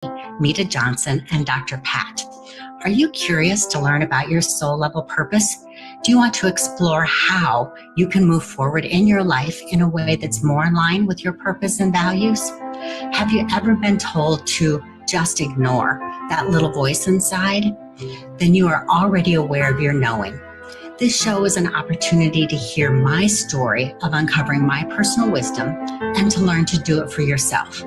Medha Johnson, and Dr. Pat. Are you curious to learn about your soul level purpose? Do you want to explore how you can move forward in your life in a way that's more in line with your purpose and values? Have you ever been told to just ignore that little voice inside? Then you are already aware of your knowing. This show is an opportunity to hear my story of uncovering my personal wisdom and to learn to do it for yourself.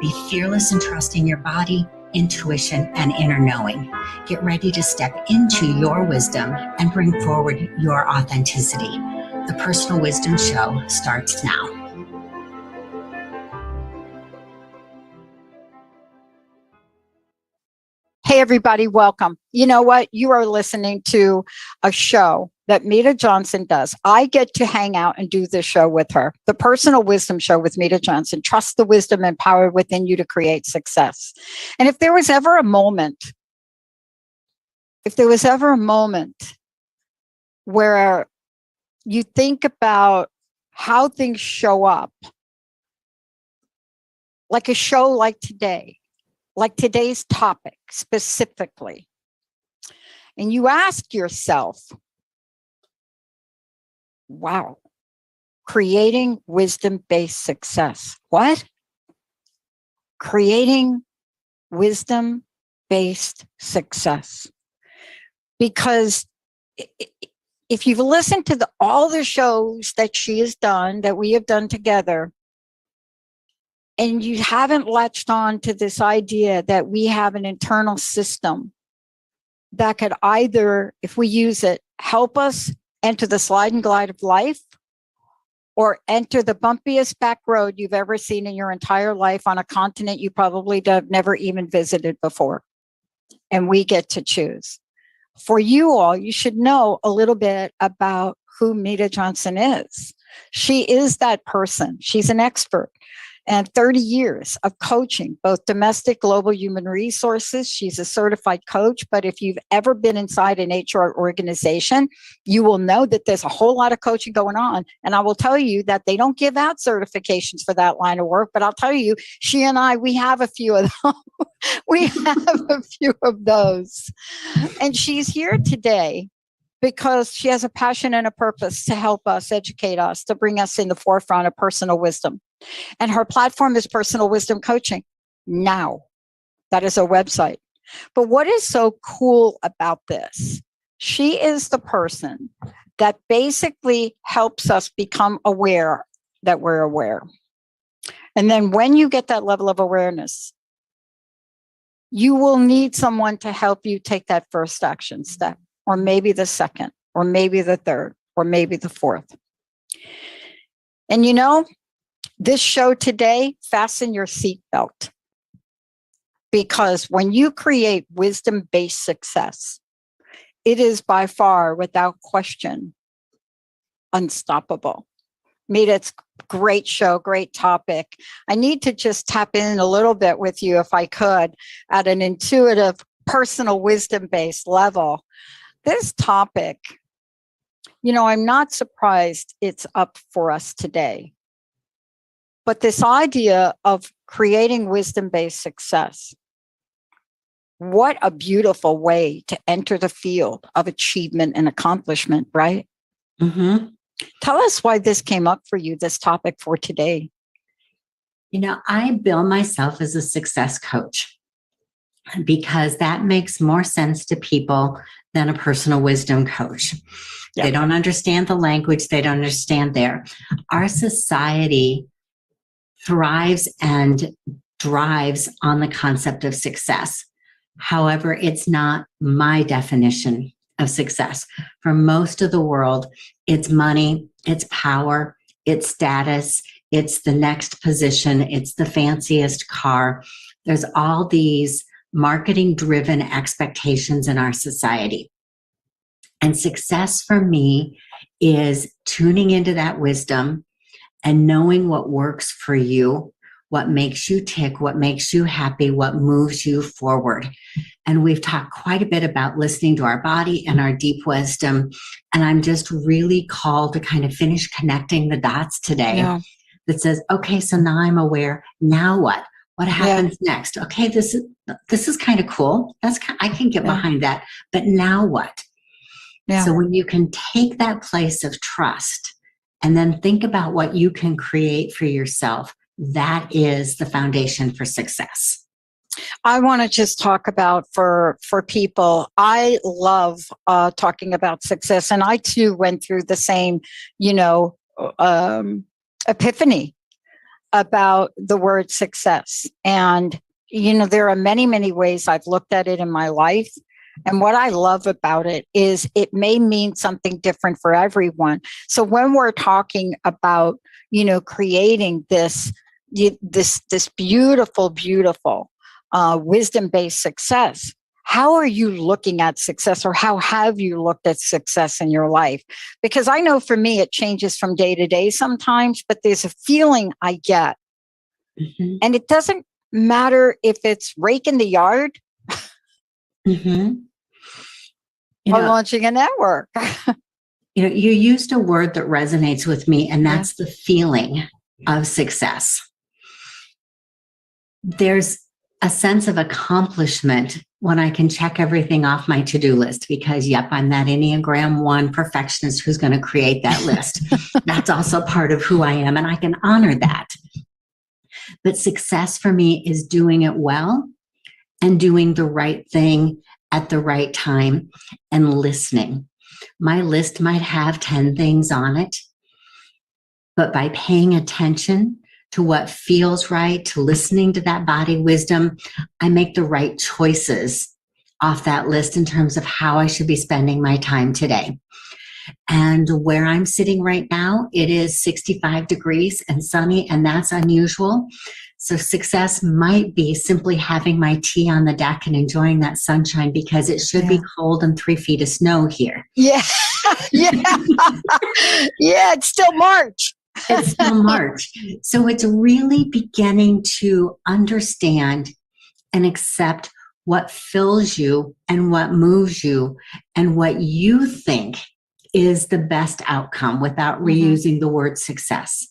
Be fearless in trusting your body, intuition, and inner knowing. Get ready to step into your wisdom and bring forward your authenticity. The Personal Wisdom Show starts now. Hey, everybody, welcome. You know what? You are listening to a show that Medha Johnson does. I get to hang out and do this show with her, the Personal Wisdom Show with Medha Johnson. Trust the wisdom and power within you to create success. And if there was ever a moment where you think about how things show up, like a show like today, like today's topic specifically, and you ask yourself, wow, creating wisdom-based success. What? Creating wisdom-based success. Because if you've listened to all the shows that she has done, that we have done together, and you haven't latched on to this idea that we have an internal system that could either, if we use it, help us enter the slide and glide of life, or enter the bumpiest back road you've ever seen in your entire life on a continent you probably have never even visited before. And we get to choose. For you all, you should know a little bit about who Medha Johnson is. She is that person. She's an expert. And 30 years of coaching, both domestic, global human resources. She's a certified coach. But if you've ever been inside an HR organization, you will know that there's a whole lot of coaching going on. And I will tell you that they don't give out certifications for that line of work. But I'll tell you, she and I, we have a few of them. We have a few of those. And she's here today because she has a passion and a purpose to help us, educate us, to bring us in the forefront of personal wisdom. And her platform is Personal Wisdom Coaching. Now, that is her website. But what is so cool about this? She is the person that basically helps us become aware that we're aware. And then when you get that level of awareness, you will need someone to help you take that first action step, or maybe the second, or maybe the third, or maybe the fourth. And you know, this show today, fasten your seatbelt. Because when you create wisdom-based success, it is by far, without question, unstoppable. Medha, it's a great show, great topic. I need to just tap in a little bit with you, if I could, at an intuitive, personal wisdom-based level. This topic, you know, I'm not surprised it's up for us today. But this idea of creating wisdom-based success, what a beautiful way to enter the field of achievement and accomplishment, right? Mm-hmm. Tell us why this came up for you, this topic for today. You know, I bill myself as a success coach because that makes more sense to people than a personal wisdom coach. Yeah. They don't understand the language. They don't understand our society thrives and drives on the concept of success. However, it's not my definition of success. For most of the world, it's money, it's power, it's status, it's the next position, it's the fanciest car. There's all these marketing-driven expectations in our society. And success for me is tuning into that wisdom and knowing what works for you, what makes you tick, what makes you happy, what moves you forward. And we've talked quite a bit about listening to our body and our deep wisdom. And I'm just really called to kind of finish connecting the dots today that says, okay, so now I'm aware. Now what? What happens next? Okay, this is kind of cool. I can get behind that. But now what? Yeah. So when you can take that place of trust and then think about what you can create for yourself, that is the foundation for success. I want to just talk about for people. I love talking about success, and I too went through the same, epiphany about the word success. And there are many, many ways I've looked at it in my life. And what I love about it is it may mean something different for everyone. So when we're talking about, creating this beautiful, beautiful wisdom-based success, how are you looking at success, or how have you looked at success in your life? Because I know for me, it changes from day to day sometimes, but there's a feeling I get. Mm-hmm. And it doesn't matter if it's raking the yard Mm-hmm. or launching a network. You used a word that resonates with me, and that's the feeling of success. There's a sense of accomplishment when I can check everything off my to-do list because, yep, I'm that Enneagram 1 perfectionist who's going to create that list. That's also part of who I am, and I can honor that. But success for me is doing it well and doing the right thing at the right time and listening. My list might have 10 things on it, but by paying attention to what feels right, to listening to that body wisdom, I make the right choices off that list in terms of how I should be spending my time today. And where I'm sitting right now, it is 65 degrees and sunny, and that's unusual. So success might be simply having my tea on the deck and enjoying that sunshine because it should be cold and 3 feet of snow here. Yeah. Yeah. Yeah, it's still March. It's still March. So it's really beginning to understand and accept what fills you and what moves you and what you think is the best outcome without reusing the word success.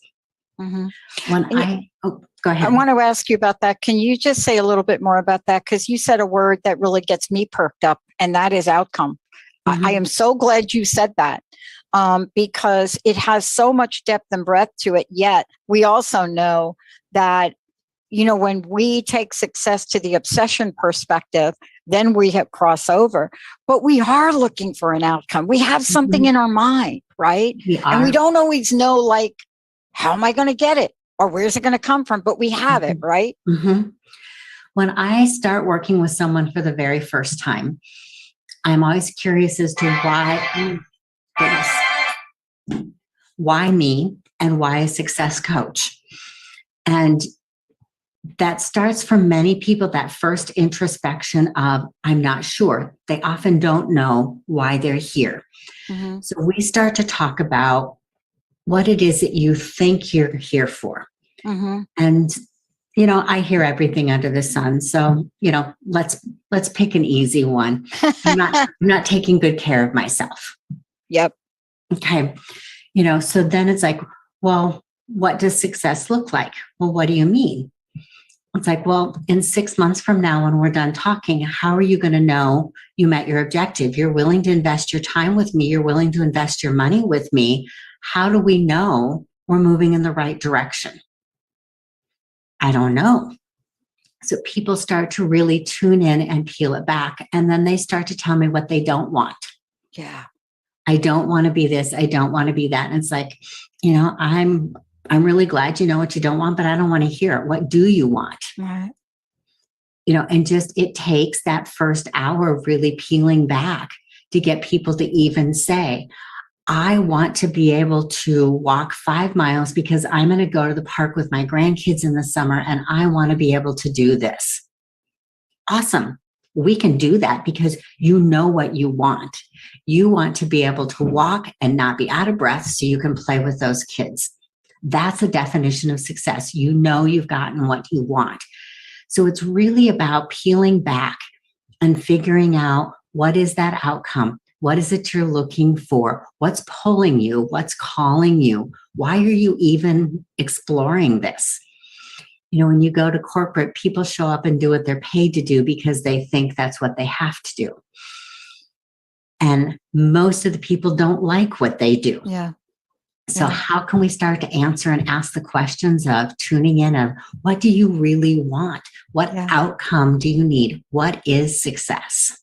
Mm-hmm. Go ahead. I want to ask you about that. Can you just say a little bit more about that? Because you said a word that really gets me perked up, and that is outcome. Mm-hmm. I am so glad you said that. Because it has so much depth and breadth to it. Yet we also know that, when we take success to the obsession perspective, then we have crossover. But we are looking for an outcome. We have something in our mind, right? And we don't always know, like, how am I going to get it? Or where's it going to come from? But we have it, right? Mm-hmm. When I start working with someone for the very first time, I'm always curious as to why me and why a success coach. And that starts for many people, that first introspection of, I'm not sure. They often don't know why they're here. Mm-hmm. So we start to talk about what it is that you think you're here for. Mm-hmm. And, I hear everything under the sun. So, let's pick an easy one. I'm not taking good care of myself. Yep. Okay. So then it's like, well, what does success look like? Well, what do you mean? It's like, well, in 6 months from now, when we're done talking, how are you going to know you met your objective? You're willing to invest your time with me. You're willing to invest your money with me. How do we know we're moving in the right direction? I don't know. So people start to really tune in and peel it back. And then they start to tell me what they don't want. Yeah. I don't want to be this. I don't want to be that. And it's like, I'm really glad you know what you don't want, but I don't want to hear it. What do you want? Right. And just, it takes that first hour of really peeling back to get people to even say, I want to be able to walk 5 miles because I'm going to go to the park with my grandkids in the summer and I want to be able to do this. Awesome. We can do that because you know what you want. You want to be able to walk and not be out of breath so you can play with those kids. That's a definition of success. You've gotten what you want. So it's really about peeling back and figuring out what is that outcome? What is it you're looking for? What's pulling you? What's calling you? Why are you even exploring this? When you go to corporate, people show up and do what they're paid to do because they think that's what they have to do. And most of the people don't like what they do. Yeah. So how can we start to answer and ask the questions of tuning in of what do you really want? What outcome do you need? What is success?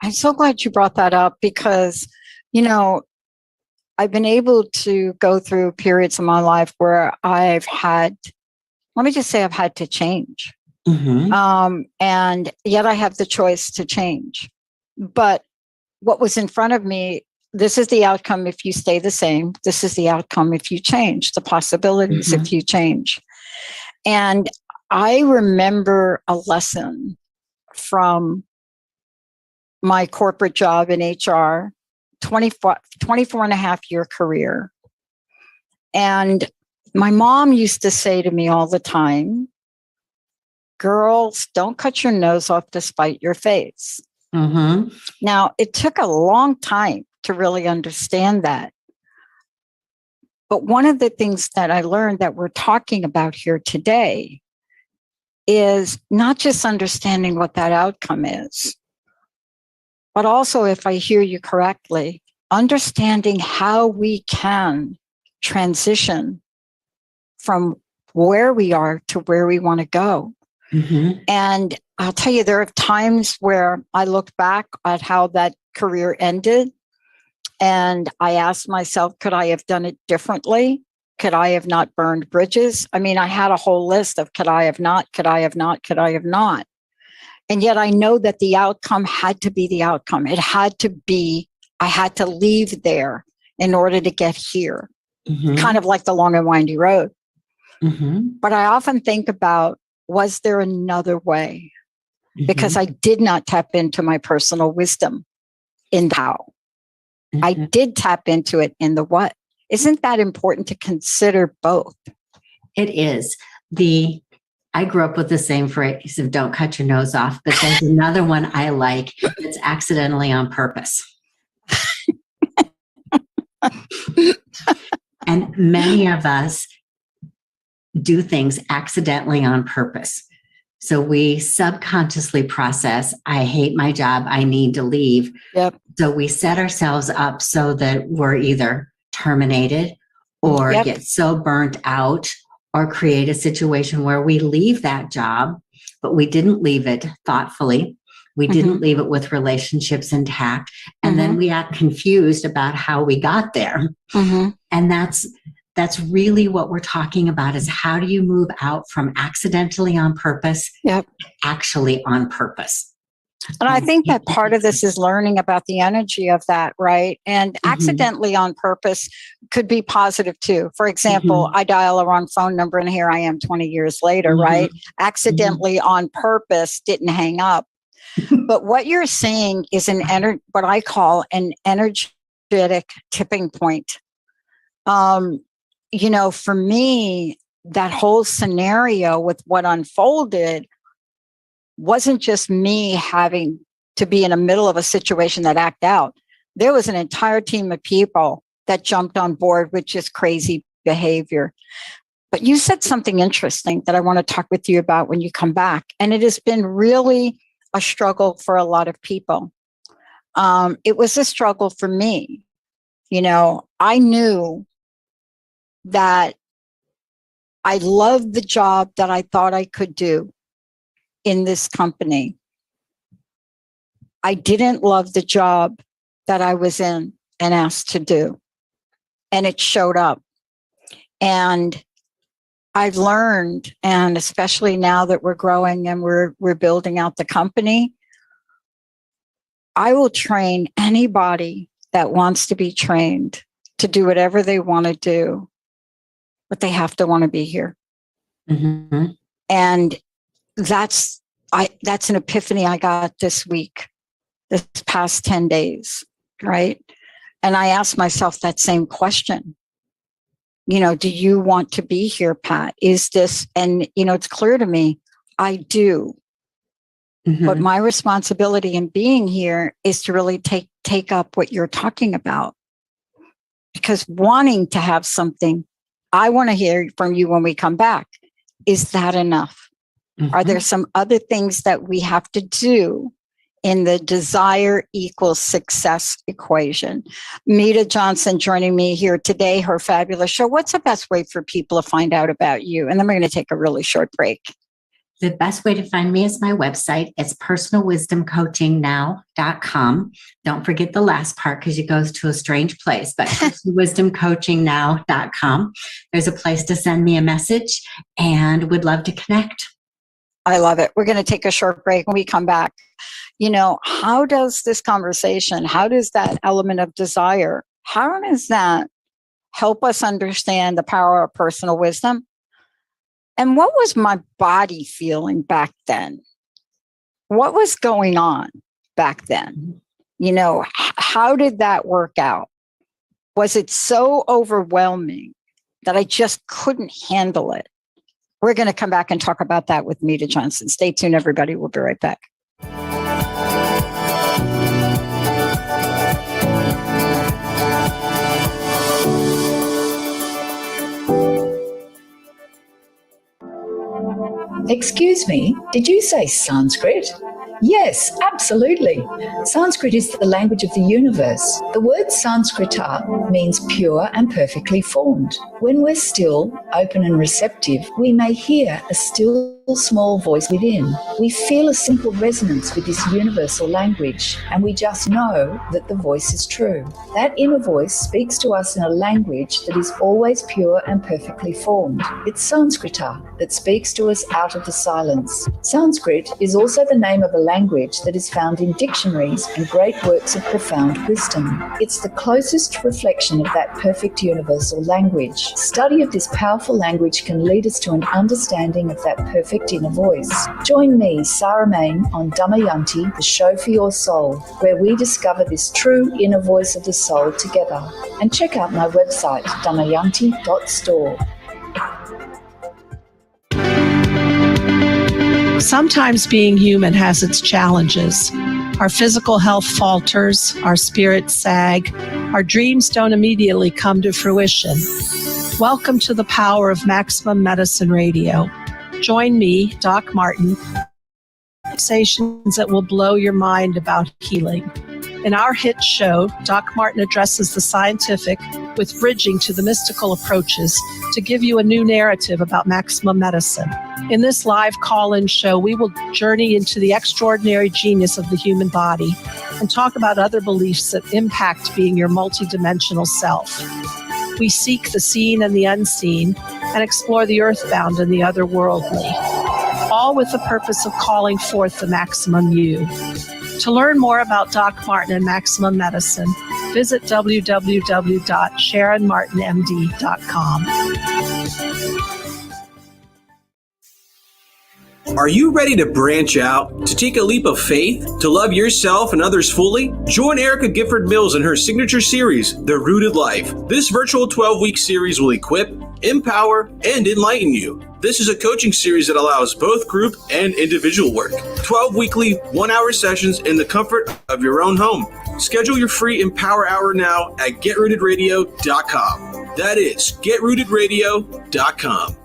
I'm so glad you brought that up because, I've been able to go through periods of my life where I've had to change. And yet I have the choice to change. But what was in front of me, this is the outcome if you stay the same. This is the outcome if you change, the possibilities if you change. And I remember a lesson from my corporate job in HR, 24 and a half year career. And my mom used to say to me all the time, girls, don't cut your nose off to spite your face. Now, it took a long time to really understand that. But one of the things that I learned that we're talking about here today is not just understanding what that outcome is, but also, if I hear you correctly, understanding how we can transition from where we are to where we want to go. And I'll tell you, there are times where I look back at how that career ended and I asked myself, could I have done it differently? Could I have not burned bridges? I mean, I had a whole list of could I have not, could I have not, could I have not? And yet I know that the outcome had to be the outcome. It had to be, I had to leave there in order to get here. Kind of like the long and windy road. But I often think about, was there another way? Because I did not tap into my personal wisdom in the how. I did tap into it in the what. Isn't that important to consider both? It is. I grew up with the same phrase of don't cut your nose off, but there's another one I like that's accidentally on purpose. And many of us do things accidentally on purpose. So we subconsciously process, I hate my job, I need to leave. So we set ourselves up so that we're either terminated or get so burnt out or create a situation where we leave that job, but we didn't leave it thoughtfully. We didn't leave it with relationships intact. And then we act confused about how we got there. And that's really what we're talking about is how do you move out from accidentally on purpose, actually on purpose. And I think that part of this is learning about the energy of that, right? And accidentally on purpose could be positive too. For example, I dial a wrong phone number and here I am 20 years later, right? Accidentally on purpose, didn't hang up. But what you're seeing is what I call an energetic tipping point. For me, that whole scenario with what unfolded wasn't just me having to be in the middle of a situation that acted out. There was an entire team of people that jumped on board with just crazy behavior. But you said something interesting that I want to talk with you about when you come back. And it has been really a struggle for a lot of people. It was a struggle for me. I knew that I loved the job that I thought I could do in this company. I didn't love the job that I was in and asked to do. And it showed up. And I've learned, and especially now that we're growing and we're building out the company, I will train anybody that wants to be trained to do whatever they want to do, but they have to want to be here. And that's an epiphany I got this week, this past 10 days, right? And I asked myself that same question. Do you want to be here, Pat? Is this, and it's clear to me, I do. But my responsibility in being here is to really take up what you're talking about. Because wanting to have something, I want to hear from you when we come back. is that enough? Are there some other things that we have to do in the desire equals success equation? Medha Johnson joining me here today, her fabulous show. What's the best way for people to find out about you? And then we're going to take a really short break. The best way to find me is my website. It's personalwisdomcoachingnow.com. Don't forget the last part because it goes to a strange place, but personalwisdomcoachingnow.com. There's a place to send me a message and would love to connect. I love it. We're going to take a short break. When we come back, how does this conversation, how does that element of desire, how does that help us understand the power of personal wisdom? And what was my body feeling back then? What was going on back then? How did that work out? Was it so overwhelming that I just couldn't handle it? We're going to come back and talk about that with Medha Johnson. Stay tuned, everybody. We'll be right back. Excuse me, did you say Sanskrit? Yes, absolutely. Sanskrit is the language of the universe. The word Sanskrita means pure and perfectly formed. When we're still, open and receptive, we may hear a still small voice within. We feel a simple resonance with this universal language, and we just know that the voice is true. That inner voice speaks to us in a language that is always pure and perfectly formed. It's Sanskrita that speaks to us out of the silence. Sanskrit is also the name of a language that is found in dictionaries and great works of profound wisdom. It's the closest reflection of that perfect universal language. Study of this powerful language can lead us to an understanding of that perfect inner voice. Join me, Sarah Main, on Damayanti, the show for your soul, where we discover this true inner voice of the soul together. And check out my website, damayanti.store. Sometimes being human has its challenges. Our physical health falters, our spirits sag, our dreams don't immediately come to fruition. Welcome to the power of Maximum Medicine Radio. Join me, Doc Martin, conversations that will blow your mind about healing. In our hit show, Doc Martin addresses the scientific with bridging to the mystical approaches to give you a new narrative about maximum medicine. In this live call-in show, we will journey into the extraordinary genius of the human body and talk about other beliefs that impact being your multidimensional self. We seek the seen and the unseen and explore the earthbound and the otherworldly, all with the purpose of calling forth the maximum you. To learn more about Doc Martin and Maximum Medicine, visit www.sharonmartinmd.com. Are you ready to branch out, to take a leap of faith, to love yourself and others fully? Join Erica Gifford Mills in her signature series, The Rooted Life. This virtual 12-week series will equip, empower, and enlighten you. This is a coaching series that allows both group and individual work. 12 weekly, 1-hour sessions in the comfort of your own home. Schedule your free Empower Hour now at GetRootedRadio.com. That is GetRootedRadio.com.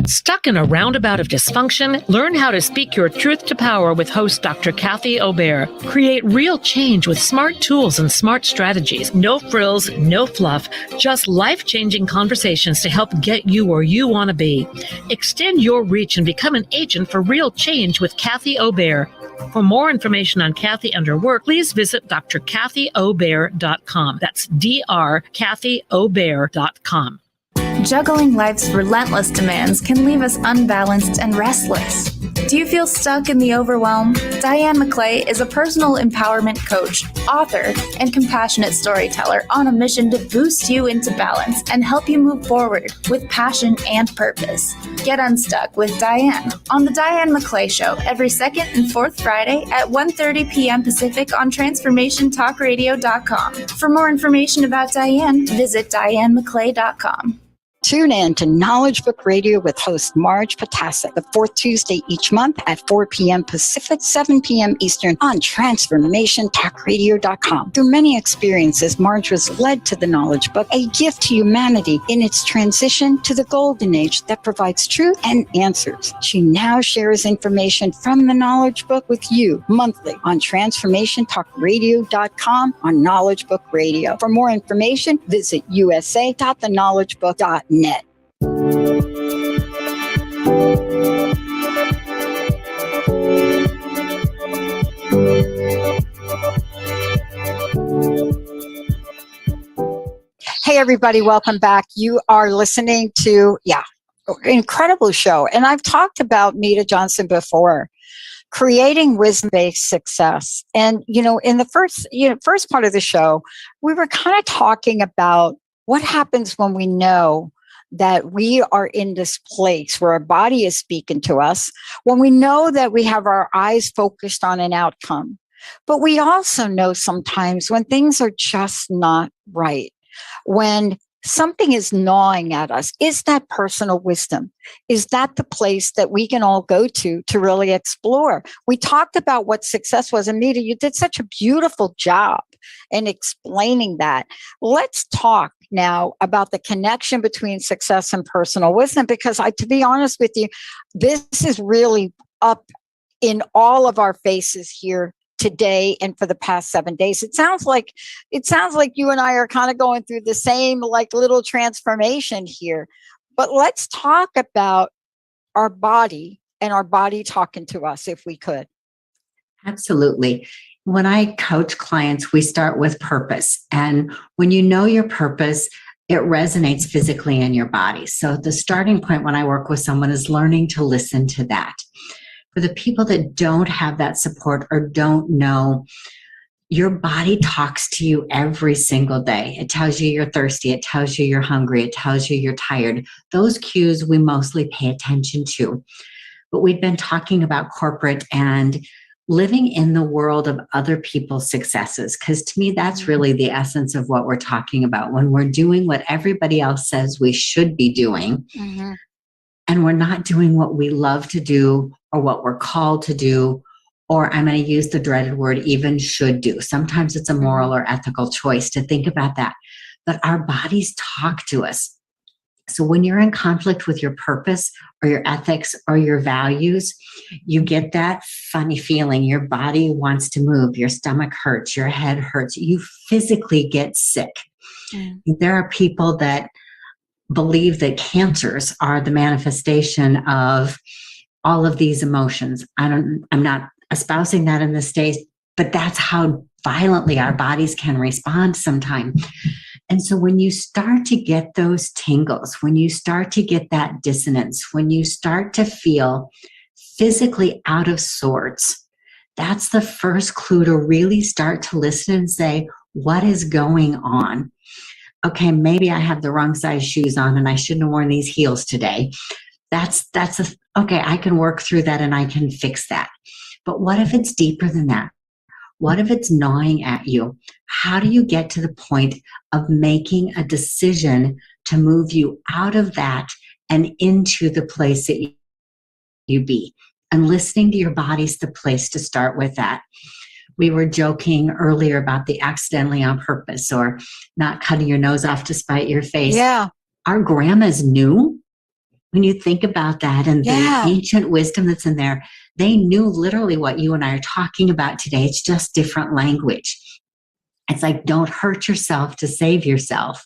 Stuck in a roundabout of dysfunction? Learn how to speak your truth to power with host Dr. Kathy Obear. Create real change with smart tools and smart strategies. No frills, no fluff, just life-changing conversations to help get you where you want to be. Extend your reach and become an agent for real change with Kathy Obear. For more information on Kathy and her work, please visit drkathyobear.com. That's drkathyobear.com. Juggling life's relentless demands can leave us unbalanced and restless. Do you feel stuck in the overwhelm? Diane McClay is a personal empowerment coach, author, and compassionate storyteller on a mission to boost you into balance and help you move forward with passion and purpose. Get unstuck with Diane on The Diane McClay Show every second and fourth Friday at 1:30 p.m. Pacific on TransformationTalkRadio.com. For more information about Diane, visit DianeMcClay.com. Tune in to Knowledge Book Radio with host Marge Patassa, the fourth Tuesday each month at 4 p.m. Pacific, 7 p.m. Eastern on TransformationTalkRadio.com. Through many experiences, Marge was led to the Knowledge Book, a gift to humanity in its transition to the golden age that provides truth and answers. She now shares information from the Knowledge Book with you monthly on TransformationTalkRadio.com on Knowledge Book Radio. For more information, visit usa.theknowledgebook.net. Hey, everybody, welcome back. You are listening to, incredible show. And I've talked about Medha Johnson before, creating wisdom-based success. And, in the first part of the show, we were kind of talking about what happens when we know that we are in this place where our body is speaking to us, when we know that we have our eyes focused on an outcome. But we also know sometimes when things are just not right, when something is gnawing at us. Is that personal wisdom? Is that the place that we can all go to really explore? We talked about what success was. And Medha, you did such a beautiful job in explaining that. Let's talk now about the connection between success and personal wisdom, because to be honest with you, this is really up in all of our faces here today and for the past 7 days. It sounds like you and I are kind of going through the same little transformation here. But let's talk about our body and our body talking to us, if we could. Absolutely. When I coach clients, we start with purpose. And when you know your purpose, it resonates physically in your body. So the starting point when I work with someone is learning to listen to that. For the people that don't have that support or don't know, your body talks to you every single day. It tells you you're thirsty. It tells you you're hungry. It tells you you're tired. Those cues we mostly pay attention to. But we've been talking about corporate and living in the world of other people's successes, because to me, that's really the essence of what we're talking about. When we're doing what everybody else says we should be doing, and we're not doing what we love to do or what we're called to do, or I'm going to use the dreaded word, even should do. Sometimes it's a moral or ethical choice to think about that. But our bodies talk to us. So when you're in conflict with your purpose or your ethics or your values, you get that funny feeling. Your body wants to move. Your stomach hurts. Your head hurts. You physically get sick. There are people that believe that cancers are the manifestation of all of these emotions. I'm not espousing that in this state, but that's how violently our bodies can respond sometimes. And so when you start to get those tingles, when you start to get that dissonance, when you start to feel physically out of sorts, that's the first clue to really start to listen and say, what is going on? Okay, maybe I have the wrong size shoes on and I shouldn't have worn these heels today. Okay, I can work through that and I can fix that. But what if it's deeper than that? What if it's gnawing at you? How do you get to the point of making a decision to move you out of that and into the place that you be? And listening to your body's the place to start with that. We were joking earlier about the accidentally on purpose or not cutting your nose off to spite your face. Yeah. Our grandmas knew. When you think about that and the ancient wisdom that's in there, they knew literally what you and I are talking about today. It's just different language. It's like, don't hurt yourself to save yourself.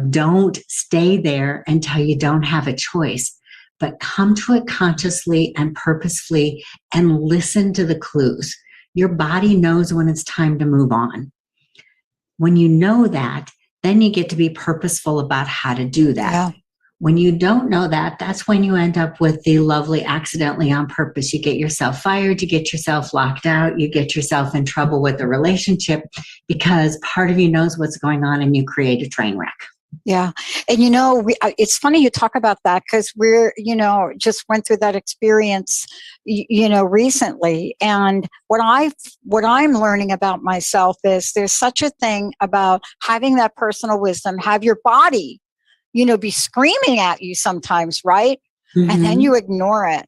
Don't stay there until you don't have a choice, but come to it consciously and purposefully and listen to the clues. Your body knows when it's time to move on. When you know that, then you get to be purposeful about how to do that. Yeah. When you don't know that, that's when you end up with the lovely accidentally on purpose. You get yourself fired, you get yourself locked out, you get yourself in trouble with the relationship because part of you knows what's going on and you create a train wreck. Yeah. And, it's funny you talk about that because we're, just went through that experience, recently. And what I'm learning about myself is there's such a thing about having that personal wisdom, have your body be screaming at you sometimes, right? Mm-hmm. And then you ignore it.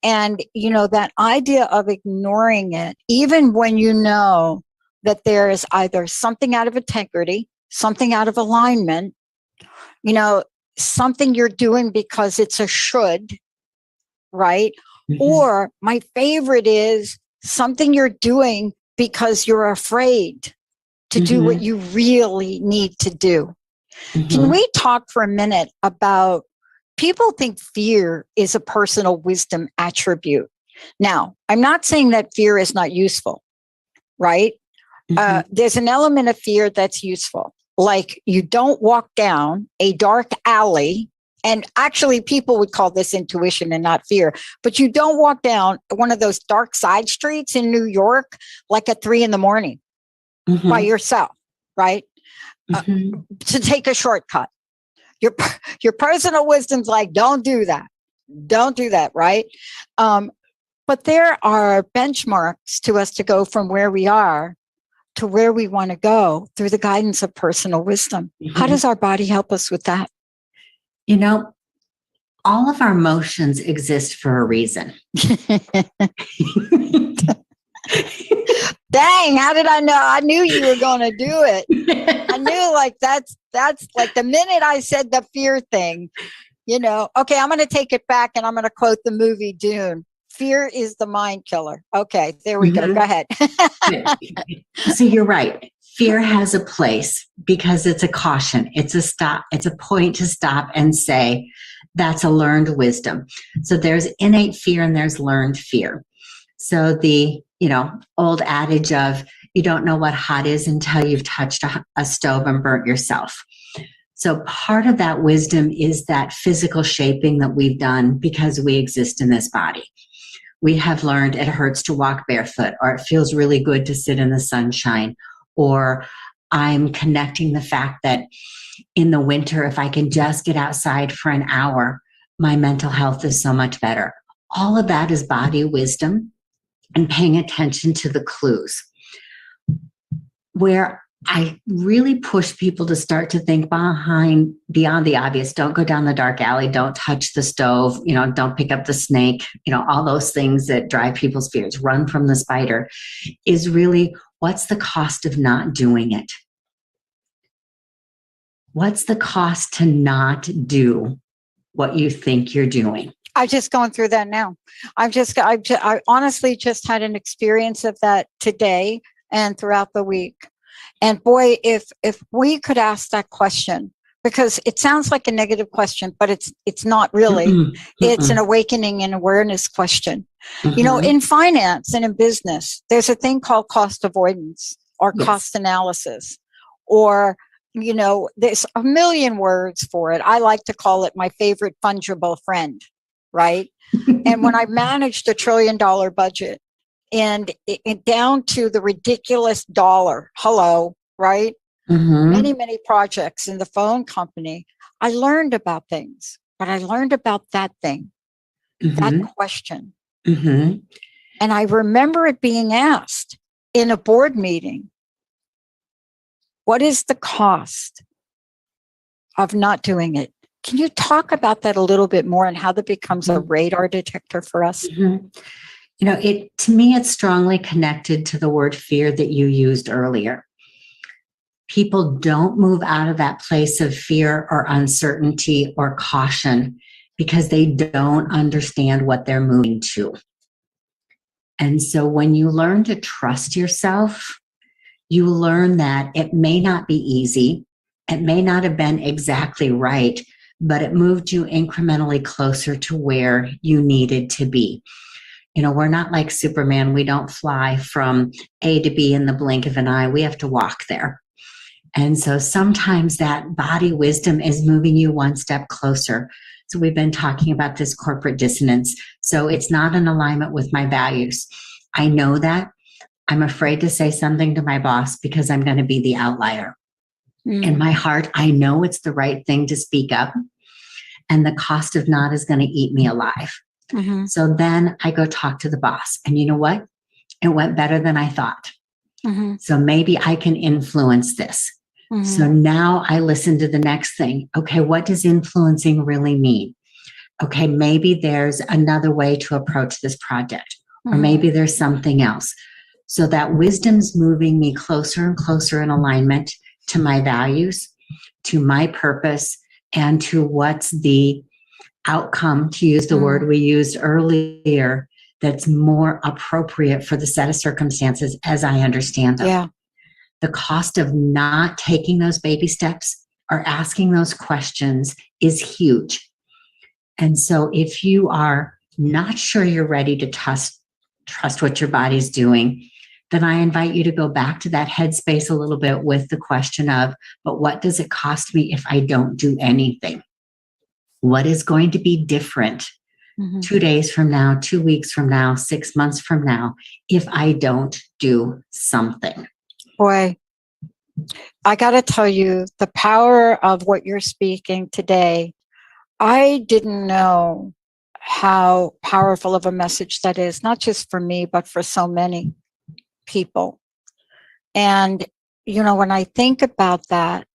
And, that idea of ignoring it, even when you know that there is either something out of integrity, something out of alignment, something you're doing because it's a should, right? Mm-hmm. Or my favorite is something you're doing because you're afraid to do what you really need to do. Can we talk for a minute about people think fear is a personal wisdom attribute? Now, I'm not saying that fear is not useful, right? There's an element of fear that's useful. Like you don't walk down a dark alley, and actually people would call this intuition and not fear, but you don't walk down one of those dark side streets in New York like at 3 a.m. by yourself, right? To take a shortcut. Your personal wisdom's like, don't do that. Don't do that, right? But there are benchmarks to us to go from where we are to where we want to go through the guidance of personal wisdom. How does our body help us with that? All of our emotions exist for a reason. Dang, how did I know? I knew you were going to do it. I knew like that's like the minute I said the fear thing, okay, I'm going to take it back and I'm going to quote the movie Dune. Fear is the mind killer. Okay, there we go. Go ahead. So you're right. Fear has a place because it's a caution. It's a stop. It's a point to stop and say, that's a learned wisdom. So there's innate fear and there's learned fear. So the, old adage of you don't know what hot is until you've touched a stove and burnt yourself. So part of that wisdom is that physical shaping that we've done because we exist in this body. We have learned it hurts to walk barefoot, or it feels really good to sit in the sunshine, or I'm connecting the fact that in the winter, if I can just get outside for an hour, my mental health is so much better. All of that is body wisdom and paying attention to the clues. Where I really push people to start to think beyond the obvious. Don't go down the dark alley. Don't touch the stove. Don't pick up the snake. All those things that drive people's fears. Run from the spider is really, what's the cost of not doing it? What's the cost to not do what you think you're doing? I'm just going through that now. I honestly just had an experience of that today and throughout the week. And boy, if we could ask that question, because it sounds like a negative question, but it's not really. It's an awakening and awareness question. In finance and in business, there's a thing called cost avoidance or cost analysis, or there's a million words for it. I like to call it my favorite fungible friend, right? And when I managed $1 trillion budget and it down to the ridiculous dollar, right? Many, many projects in the phone company, I learned about things, but I learned about that thing, that question. And I remember it being asked in a board meeting, what is the cost of not doing it? Can you talk about that a little bit more and how that becomes a radar detector for us? To me, it's strongly connected to the word fear that you used earlier. People don't move out of that place of fear or uncertainty or caution because they don't understand what they're moving to. And so when you learn to trust yourself, you learn that it may not be easy. It may not have been exactly right, but it moved you incrementally closer to where you needed to be. We're not like Superman. We don't fly from A to B in the blink of an eye. We have to walk there. And so sometimes that body wisdom is moving you one step closer. So we've been talking about this corporate dissonance. So it's not in alignment with my values. I know that. I'm afraid to say something to my boss because I'm going to be the outlier. In my heart, I know it's the right thing to speak up, and the cost of not is going to eat me alive. So then I go talk to the boss, and you know what? It went better than I thought. So maybe I can influence this. So now I listen to the next thing. Okay, what does influencing really mean? Okay, maybe there's another way to approach this project, or maybe there's something else. So that wisdom's moving me closer and closer in alignment to my values, to my purpose, and to what's the outcome, to use the word we used earlier, that's more appropriate for the set of circumstances as I understand them. Yeah. The cost of not taking those baby steps or asking those questions is huge. And so if you are not sure you're ready to trust what your body's doing, then I invite you to go back to that headspace a little bit with the question of, but what does it cost me if I don't do anything? What is going to be different 2 days from now, 2 weeks from now, 6 months from now, if I don't do something? Boy, I got to tell you, the power of what you're speaking today, I didn't know how powerful of a message that is, not just for me, but for so many people. And, you know, when I think about that,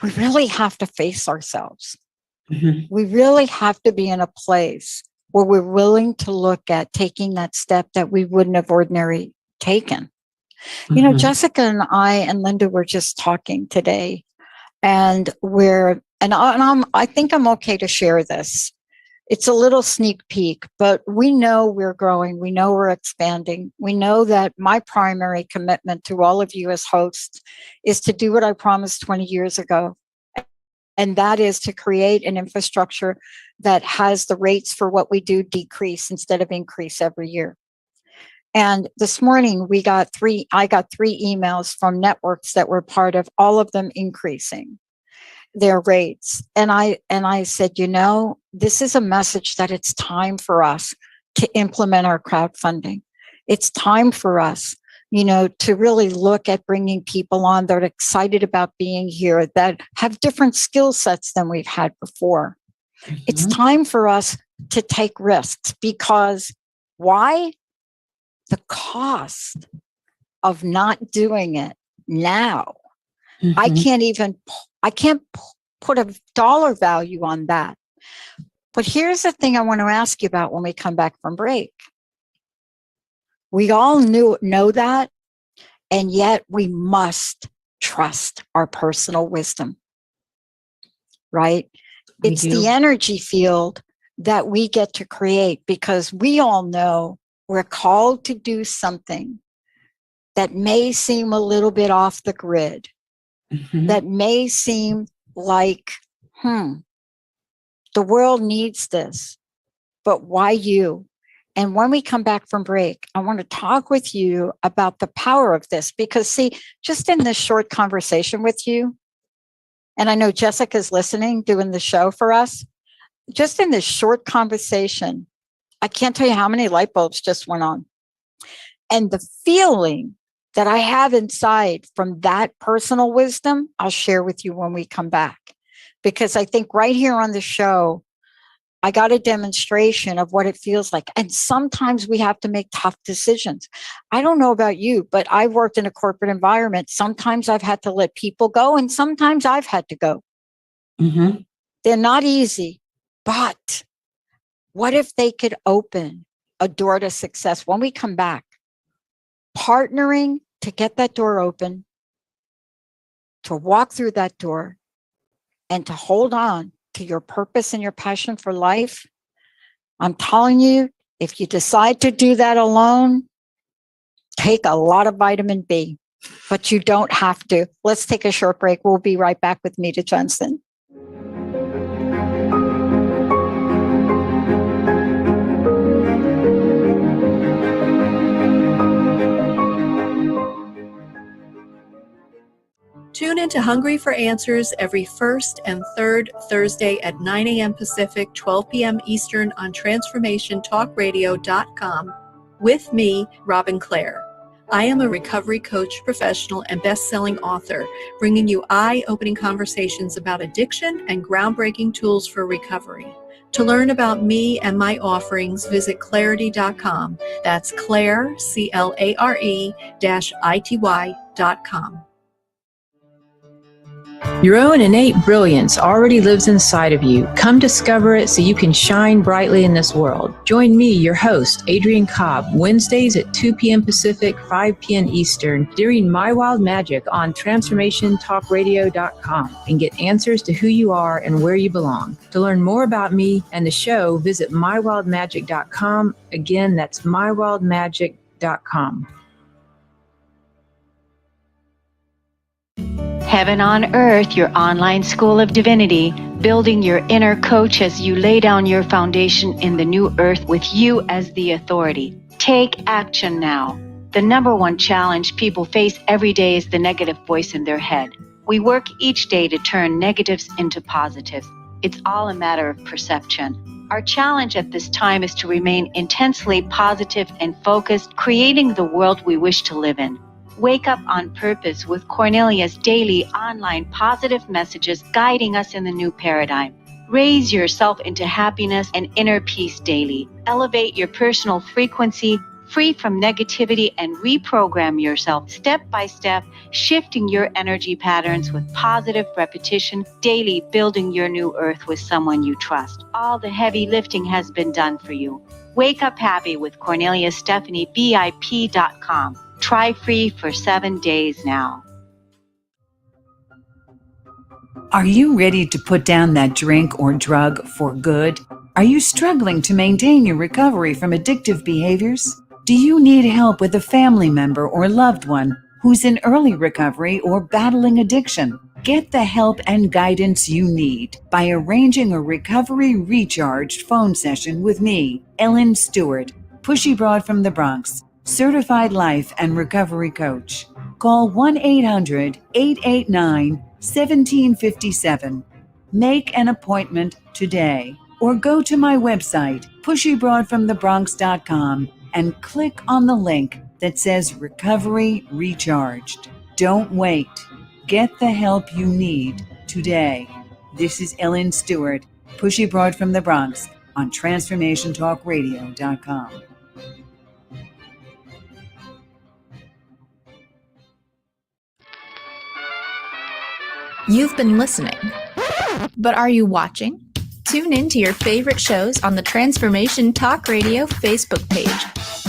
we really have to face ourselves. We really have to be in a place where we're willing to look at taking that step that we wouldn't have ordinarily taken. You know, Jessica and Linda were just talking today, and I think I'm okay to share this. It's a little sneak peek, but we know we're growing. We know we're expanding. We know that my primary commitment to all of you as hosts is to do what I promised 20 years ago. And that is to create an infrastructure that has the rates for what we do decrease instead of increase every year. And this morning I got three emails from networks that were part of all of them increasing their rates. And I said, you know, this is a message that it's time for us to implement our crowdfunding. It's time for us, you know, to really look at bringing people on that are excited about being here, that have different skill sets than we've had before. It's time for us to take risks, because why? The cost of not doing it now. I can't put a dollar value on that. But here's the thing I want to ask you about when we come back from break. We all know that, and yet we must trust our personal wisdom, right? It's the energy field that we get to create, because we all know we're called to do something that may seem a little bit off the grid, that may seem like, the world needs this, but why you? And when we come back from break, I want to talk with you about the power of this, because see, just in this short conversation with you, and I know Jessica's listening, doing the show for us, just in this short conversation, I can't tell you how many light bulbs just went on. And the feeling that I have inside from that personal wisdom, I'll share with you when we come back. Because I think right here on the show, I got a demonstration of what it feels like. And sometimes we have to make tough decisions. I don't know about you, but I've worked in a corporate environment. Sometimes I've had to let people go, and sometimes I've had to go. They're not easy, but what if they could open a door to success when we come back? Partnering to get that door open, to walk through that door, and to hold on to your purpose and your passion for life. I'm telling you, if you decide to do that alone, take a lot of vitamin B, but you don't have to. Let's take a short break. We'll be right back with Medha Johnson. Tune into Hungry for Answers every first and third Thursday at 9 a.m. Pacific, 12 p.m. Eastern on TransformationTalkRadio.com with me, Robin Clare. I am a recovery coach, professional, and best-selling author, bringing you eye-opening conversations about addiction and groundbreaking tools for recovery. To learn about me and my offerings, visit clarity.com. That's Clare, CLARE-ITY.com. Your own innate brilliance already lives inside of you. Come discover it so you can shine brightly in this world. Join me, your host, Adrienne Cobb, Wednesdays at 2 p.m. Pacific, 5 p.m. Eastern, during My Wild Magic on TransformationTalkRadio.com and get answers to who you are and where you belong. To learn more about me and the show, visit MyWildMagic.com. Again, that's MyWildMagic.com. Heaven on Earth, your online school of divinity, building your inner coach as you lay down your foundation in the new earth with you as the authority. Take action now. The number one challenge people face every day is the negative voice in their head. We work each day to turn negatives into positives. It's all a matter of perception. Our challenge at this time is to remain intensely positive and focused, creating the world we wish to live in. Wake up on purpose with Cornelia's daily online positive messages guiding us in the new paradigm. Raise yourself into happiness and inner peace daily. Elevate your personal frequency, free from negativity, and reprogram yourself step by step, shifting your energy patterns with positive repetition daily, building your new earth with someone you trust. All the heavy lifting has been done for you. Wake up happy with Cornelia Stephanie, BIP.com. Try free for 7 days now. Are you ready to put down that drink or drug for good? Are you struggling to maintain your recovery from addictive behaviors? Do you need help with a family member or loved one who's in early recovery or battling addiction? Get the help and guidance you need by arranging a recovery recharged phone session with me, Ellen Stewart, Pushy Broad from the Bronx, certified life and recovery coach. Call 1-800-889-1757. Make an appointment today or go to my website, pushybroadfromthebronx.com, and click on the link that says Recovery Recharged. Don't wait. Get the help you need today. This is Ellen Stewart, Pushy Broad from the Bronx on TransformationTalkRadio.com. You've been listening, but are you watching? Tune in to your favorite shows on the Transformation Talk Radio Facebook page.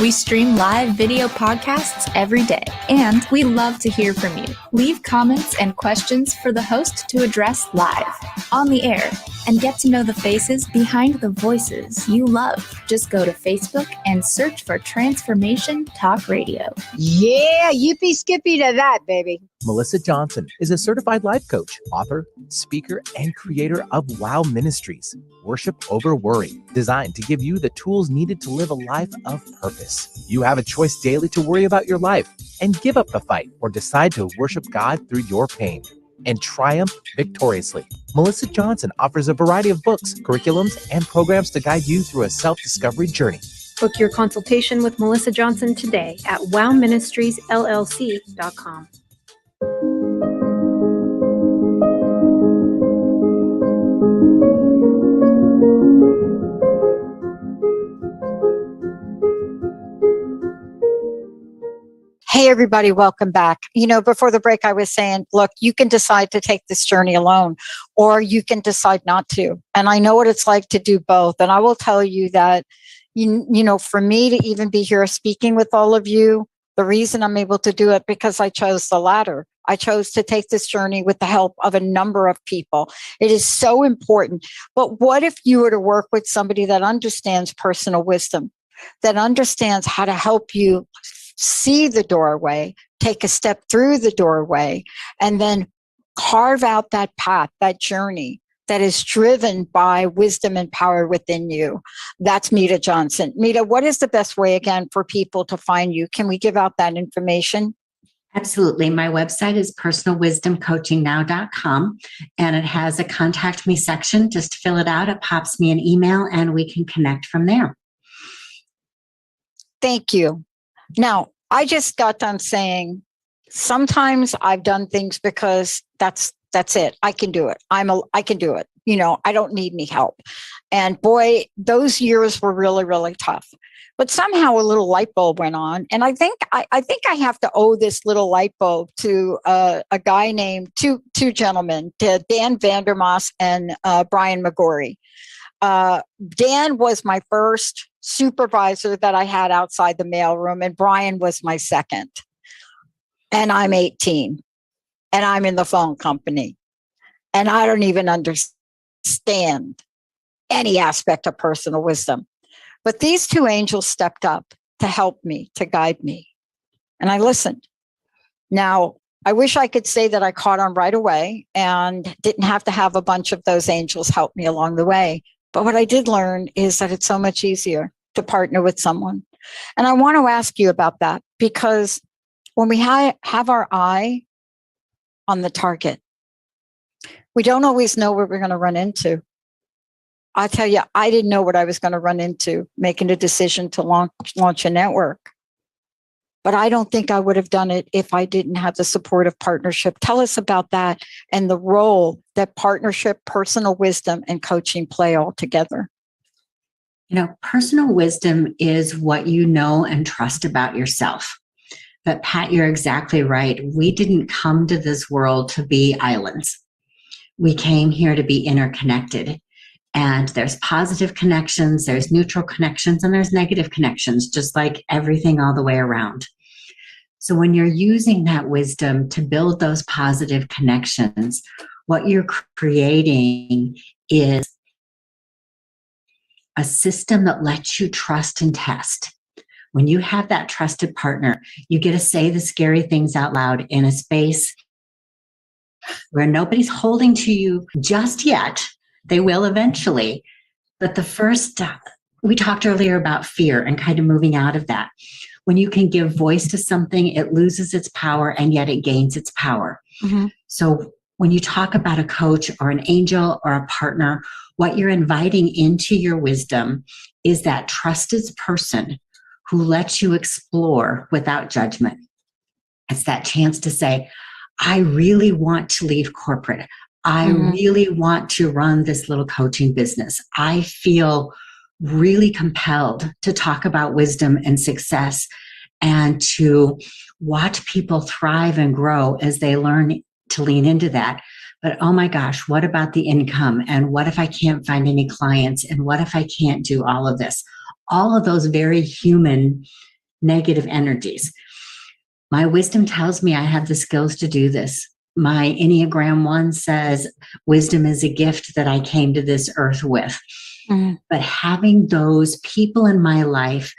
We stream live video podcasts every day, and we love to hear from you. Leave comments and questions for the host to address live, on the air, and get to know the faces behind the voices you love. Just go to Facebook and search for Transformation Talk Radio. Yeah, yippee skippy to that, baby. Melissa Johnson is a certified life coach, author, speaker, and creator of Wow Ministries, Worship Over Worry, designed to give you the tools needed to live a life of purpose. You have a choice daily to worry about your life and give up the fight, or decide to worship God through your pain and triumph victoriously. Melissa Johnson offers a variety of books, curriculums, and programs to guide you through a self-discovery journey. Book your consultation with Melissa Johnson today at wowministriesllc.com. Hey, everybody, welcome back. Before the break, I was saying, look, you can decide to take this journey alone, or you can decide not to. And I know what it's like to do both. And I will tell you that, for me to even be here speaking with all of you, the reason I'm able to do it, because I chose the latter. I chose to take this journey with the help of a number of people. It is so important. But what if you were to work with somebody that understands personal wisdom, that understands how to help you see the doorway, take a step through the doorway, and then carve out that path, that journey that is driven by wisdom and power within you? That's Medha Johnson. Medha, what is the best way, again, for people to find you? Can we give out that information? Absolutely. My website is personalwisdomcoachingnow.com, and it has a contact me section. Just fill it out. It pops me an email, and we can connect from there. Thank you. Now, I just got done saying, sometimes I've done things because that's it. I can do it. I can do it. I don't need any help. And boy, those years were really, really tough. But somehow a little light bulb went on. And I think I have to owe this little light bulb to a guy named, two gentlemen, to Dan Vandermoss and Brian McGorry. Dan was my first supervisor that I had outside the mailroom, and Brian was my second. And I'm 18, and I'm in the phone company, and I don't even understand any aspect of personal wisdom. But these two angels stepped up to help me, to guide me. And I listened. Now, I wish I could say that I caught on right away and didn't have to have a bunch of those angels help me along the way. But what I did learn is that it's so much easier to partner with someone. And I want to ask you about that, because when we have our eye on the target, we don't always know what we're going to run into. I tell you, I didn't know what I was going to run into making a decision to launch a network. But I don't think I would have done it if I didn't have the support of partnership. Tell us about that and the role that partnership, personal wisdom, and coaching play all together. You know, personal wisdom is what you know and trust about yourself. But Pat, you're exactly right. We didn't come to this world to be islands. We came here to be interconnected. And there's positive connections, there's neutral connections, and there's negative connections, just like everything all the way around. So when you're using that wisdom to build those positive connections, what you're creating is a system that lets you trust and test. When you have that trusted partner, you get to say the scary things out loud in a space where nobody's holding to you just yet. They will eventually. But the first, we talked earlier about fear and kind of moving out of that. When you can give voice to something, it loses its power and yet it gains its power. Mm-hmm. So when you talk about a coach or an angel or a partner, what you're inviting into your wisdom is that trusted person who lets you explore without judgment. It's that chance to say, I really want to leave corporate. I really want to run this little coaching business. I feel really compelled to talk about wisdom and success and to watch people thrive and grow as they learn to lean into that. But oh my gosh, what about the income? And what if I can't find any clients? And what if I can't do all of this? All of those very human negative energies. My wisdom tells me I have the skills to do this. My Enneagram 1 says wisdom is a gift that I came to this earth with. Mm-hmm. But having those people in my life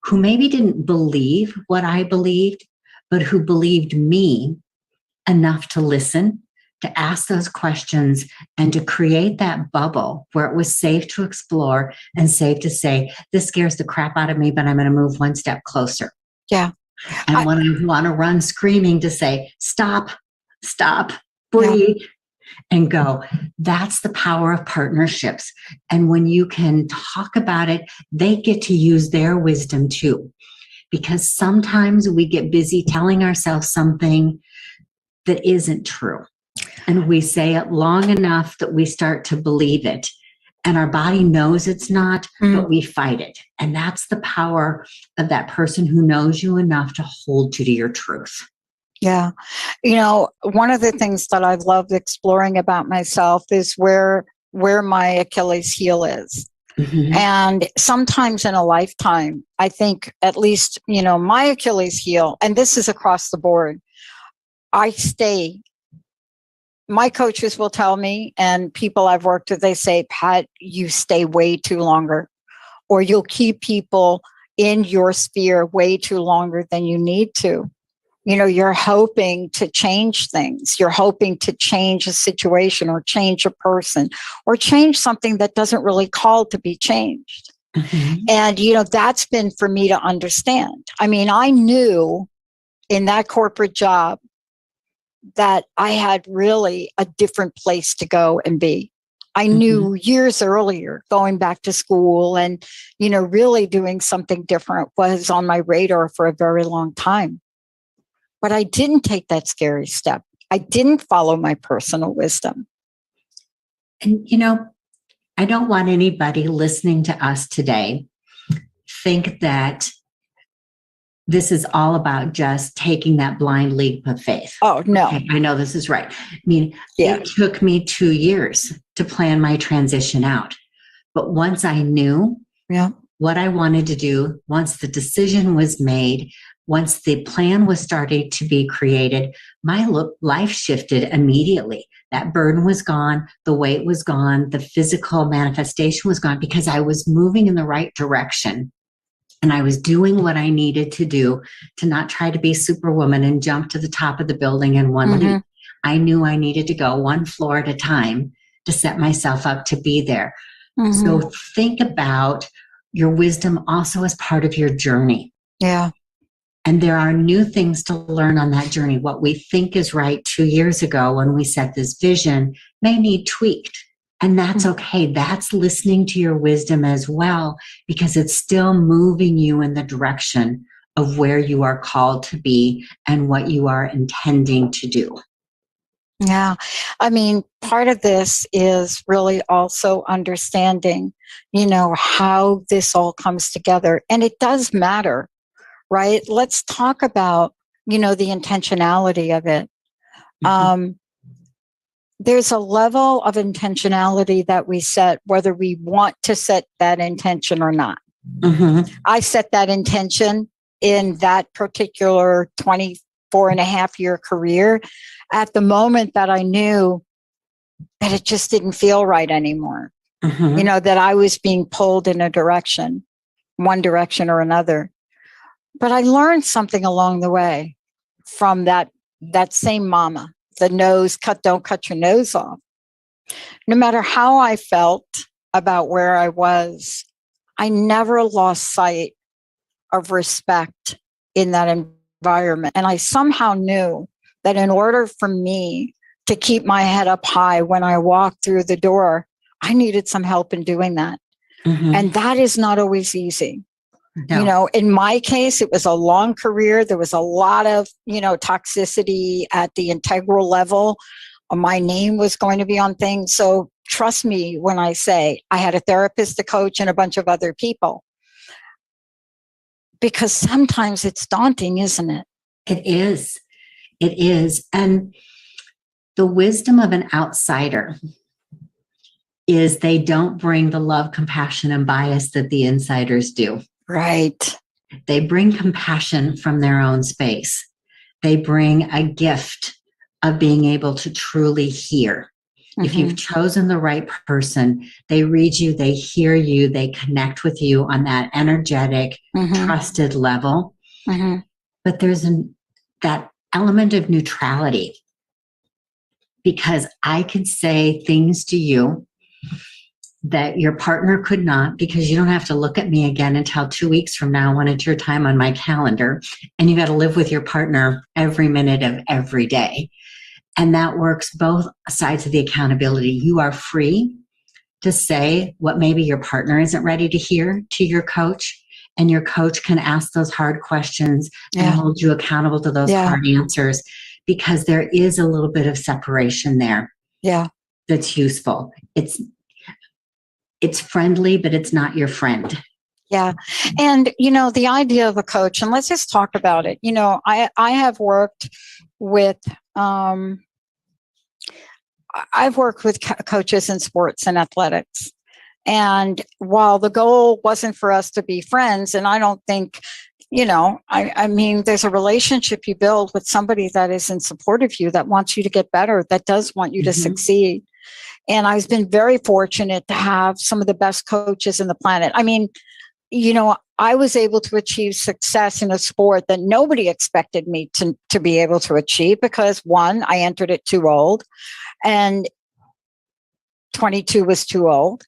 who maybe didn't believe what I believed, but who believed me enough to listen, to ask those questions, and to create that bubble where it was safe to explore and safe to say, this scares the crap out of me, but I'm going to move one step closer. Yeah. And when I want to run screaming to say, stop, breathe, and go. That's the power of partnerships. And when you can talk about it, they get to use their wisdom too. Because sometimes we get busy telling ourselves something that isn't true. And we say it long enough that we start to believe it. And our body knows it's not, but we fight it. And that's the power of that person who knows you enough to hold to your truth. Yeah. You know, one of the things that I've loved exploring about myself is where my Achilles heel is. Mm-hmm. And sometimes in a lifetime, I think at least, you know, my Achilles heel, and this is across the board, my coaches will tell me, and people I've worked with, they say, Pat, you stay way too longer, or you'll keep people in your sphere way too longer than you need to. You know, you're hoping to change things. You're hoping to change a situation or change a person or change something that doesn't really call to be changed. Mm-hmm. And, you know, that's been for me to understand. I mean, I knew in that corporate job that I had really a different place to go and be. I knew years earlier, going back to school and, you know, really doing something different was on my radar for a very long time. But I didn't take that scary step. I didn't follow my personal wisdom. And, you know, I don't want anybody listening to us today think that this is all about just taking that blind leap of faith. Oh, no. Okay, I know this is right. I mean, Yeah. it took me 2 years to plan my transition out. But once I knew what I wanted to do, once the decision was made, once the plan was starting to be created, my life shifted immediately. That burden was gone, the weight was gone, the physical manifestation was gone because I was moving in the right direction. And I was doing what I needed to do to not try to be superwoman and jump to the top of the building in one leap. I knew I needed to go one floor at a time to set myself up to be there. So think about your wisdom also as part of your journey. Yeah. And there are new things to learn on that journey. What we think is right 2 years ago when we set this vision may need tweaked. And that's okay. That's listening to your wisdom as well, because it's still moving you in the direction of where you are called to be and what you are intending to do. Yeah. I mean, part of this is really also understanding, how this all comes together. And it does matter, right? Let's talk about, the intentionality of it. There's a level of intentionality that we set, whether we want to set that intention or not. I set that intention in that particular 24 and a half year career at the moment that I knew that it just didn't feel right anymore. That I was being pulled in a direction, one direction or another. But I learned something along the way from that same mama. Don't cut your nose off. No matter how I felt about where I was, I never lost sight of respect in that environment. And I somehow knew that in order for me to keep my head up high when I walked through the door, I needed some help in doing that. And that is not always easy. No. In my case, it was a long career. There was a lot of, toxicity at the integral level. My name was going to be on things. So trust me when I say I had a therapist, a coach, and a bunch of other people. Because sometimes it's daunting, isn't it? It is. It is. And the wisdom of an outsider is they don't bring the love, compassion, and bias that the insiders do. Right. They bring compassion from their own space. They bring a gift of being able to truly hear. If you've chosen the right person, they read you, they hear you, they connect with you on that energetic, trusted level. But there's that element of neutrality, because I could say things to you that your partner could not, because you don't have to look at me again until 2 weeks from now when it's your time on my calendar. And you got to live with your partner every minute of every day. And that works both sides of the accountability. You are free to say what maybe your partner isn't ready to hear to your coach. And your coach can ask those hard questions and hold you accountable to those hard answers, because there is a little bit of separation there. Yeah. That's useful. It's friendly, but it's not your friend. Yeah. And, the idea of a coach, and let's just talk about it. I have worked with, I've worked with coaches in sports and athletics. And while the goal wasn't for us to be friends, and I don't think, I mean, there's a relationship you build with somebody that is in support of you, that wants you to get better, that does want you to succeed. And I've been very fortunate to have some of the best coaches in the planet. I mean, I was able to achieve success in a sport that nobody expected me to be able to achieve, because one, I entered it too old, and 22 was too old.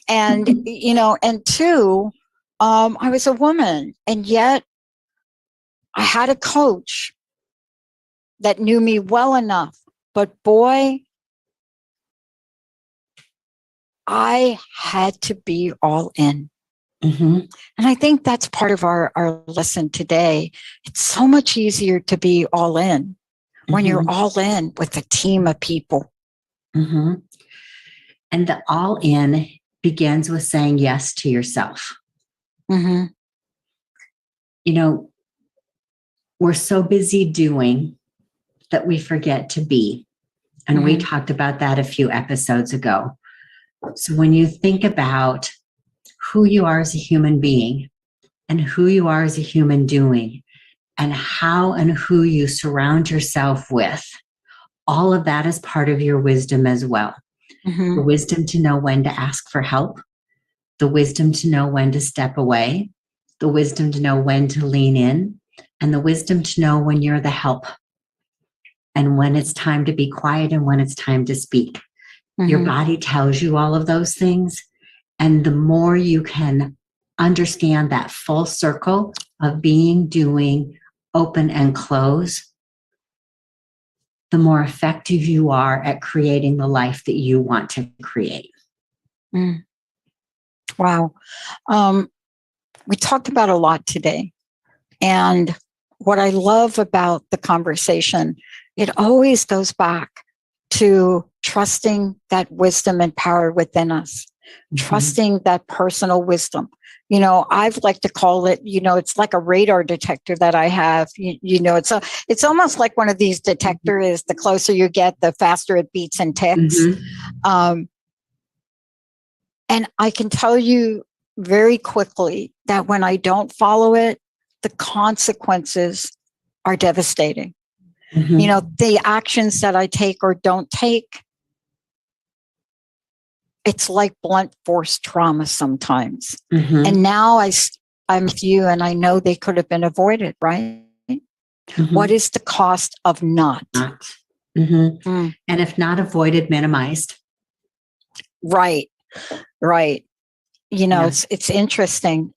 And, and two, I was a woman, and yet I had a coach that knew me well enough, but boy, I had to be all in. And I think that's part of our lesson today. It's so much easier to be all in when you're all in with a team of people. And the all in begins with saying yes to yourself. you know, we're so busy doing that we forget to be. And we talked about that a few episodes ago. So when you think about who you are as a human being and who you are as a human doing and how and who you surround yourself with, all of that is part of your wisdom as well. The wisdom to know when to ask for help, the wisdom to know when to step away, the wisdom to know when to lean in, and the wisdom to know when you're the help and when it's time to be quiet and when it's time to speak. Your body tells you all of those things. And the more you can understand that full circle of being, doing, open, and close, the more effective you are at creating the life that you want to create. Wow. We talked about a lot today. And what I love about the conversation, it always goes back to trusting that wisdom and power within us, trusting that personal wisdom. You know, I've like to call it, you know, it's like a radar detector that I have. You know, it's almost like one of these detectors. The closer you get, the faster it beats and ticks. And I can tell you very quickly that when I don't follow it, the consequences are devastating. You know, the actions that I take or don't take, it's like blunt force trauma sometimes. And now I'm with you and I know they could have been avoided, right? What is the cost of not? And if not avoided, minimized. Right. You know, it's interesting.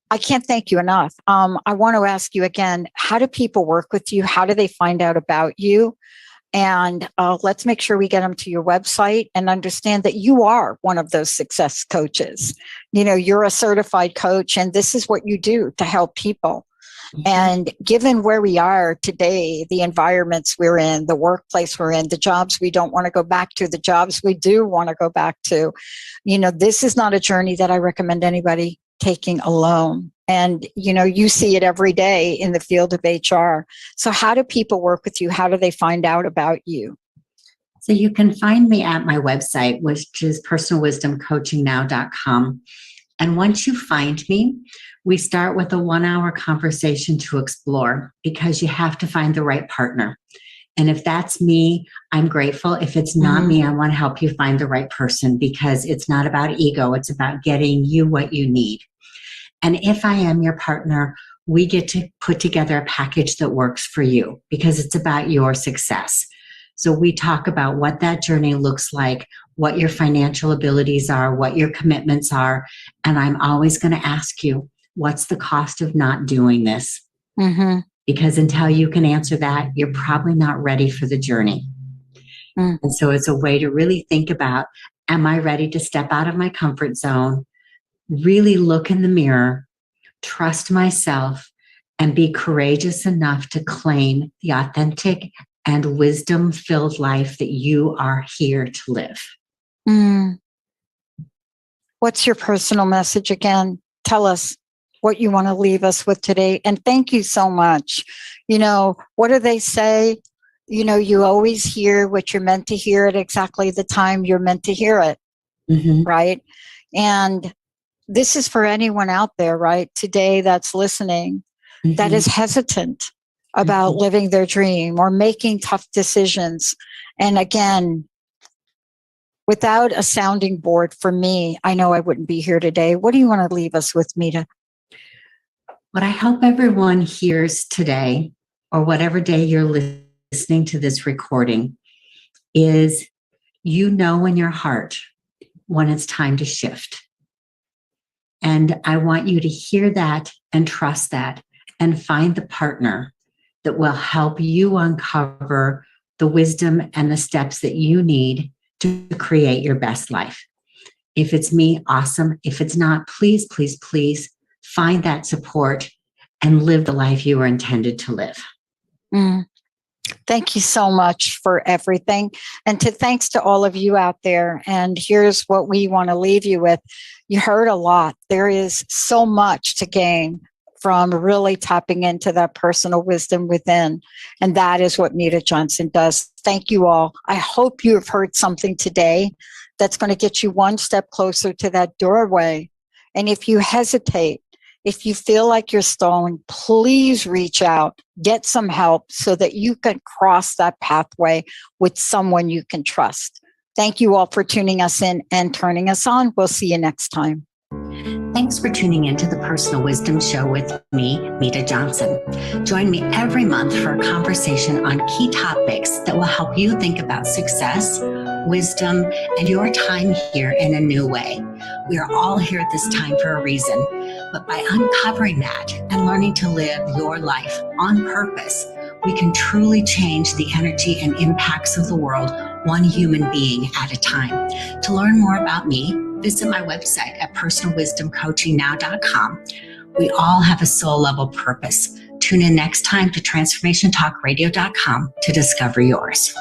I can't thank you enough. I want to ask you again, how do people work with you? How do they find out about you? And let's make sure we get them to your website and understand that you are one of those success coaches. You know, you're a certified coach and this is what you do to help people. And given where we are today, the environments we're in, the workplace we're in, the jobs we don't want to go back to, the jobs we do want to go back to, you know, this is not a journey that I recommend anybody taking alone. And, you know, you see it every day in the field of HR. So how do people work with you? How do they find out about you? So you can find me at my website, which is personalwisdomcoachingnow.com. And once you find me, we start with a 1-hour conversation to explore, because you have to find the right partner. And if that's me, I'm grateful. If it's not me, I want to help you find the right person, because it's not about ego. It's about getting you what you need. And if I am your partner, we get to put together a package that works for you, because it's about your success. So we talk about what that journey looks like, what your financial abilities are, what your commitments are. And I'm always going to ask you, what's the cost of not doing this? Because until you can answer that, you're probably not ready for the journey. And so it's a way to really think about, am I ready to step out of my comfort zone, really look in the mirror, trust myself, and be courageous enough to claim the authentic and wisdom-filled life that you are here to live. What's your personal message again? Tell us what you want to leave us with today. And thank you so much. You know, what do they say? You know, you always hear what you're meant to hear at exactly the time you're meant to hear it. Right? And this is for anyone out there, right, today that's listening, that is hesitant about living their dream or making tough decisions. And again, without a sounding board for me, I know I wouldn't be here today. What do you want to leave us with, Medha? What I hope everyone hears today, or whatever day you're listening to this recording, is you know in your heart when it's time to shift. And I want you to hear that and trust that and find the partner that will help you uncover the wisdom and the steps that you need to create your best life. If it's me, awesome. If it's not, please, please, please find that support and live the life you were intended to live. Thank you so much for everything. And thanks to all of you out there. And here's what we want to leave you with. You heard a lot. There is so much to gain from really tapping into that personal wisdom within. And that is what Medha Johnson does. Thank you all. I hope you have heard something today that's going to get you one step closer to that doorway. And if you hesitate, if you feel like you're stalling, please reach out, get some help so that you can cross that pathway with someone you can trust. Thank you all for tuning us in and turning us on. We'll see you next time. Thanks for tuning into the Personal Wisdom Show with me, Medha Johnson. Join me every month for a conversation on key topics that will help you think about success, wisdom, and your time here in a new way. We are all here at this time for a reason, but by uncovering that and learning to live your life on purpose, we can truly change the energy and impacts of the world, one human being at a time. To learn more about me, visit my website at personalwisdomcoachingnow.com. We all have a soul level purpose. Tune in next time to transformationtalkradio.com to discover yours.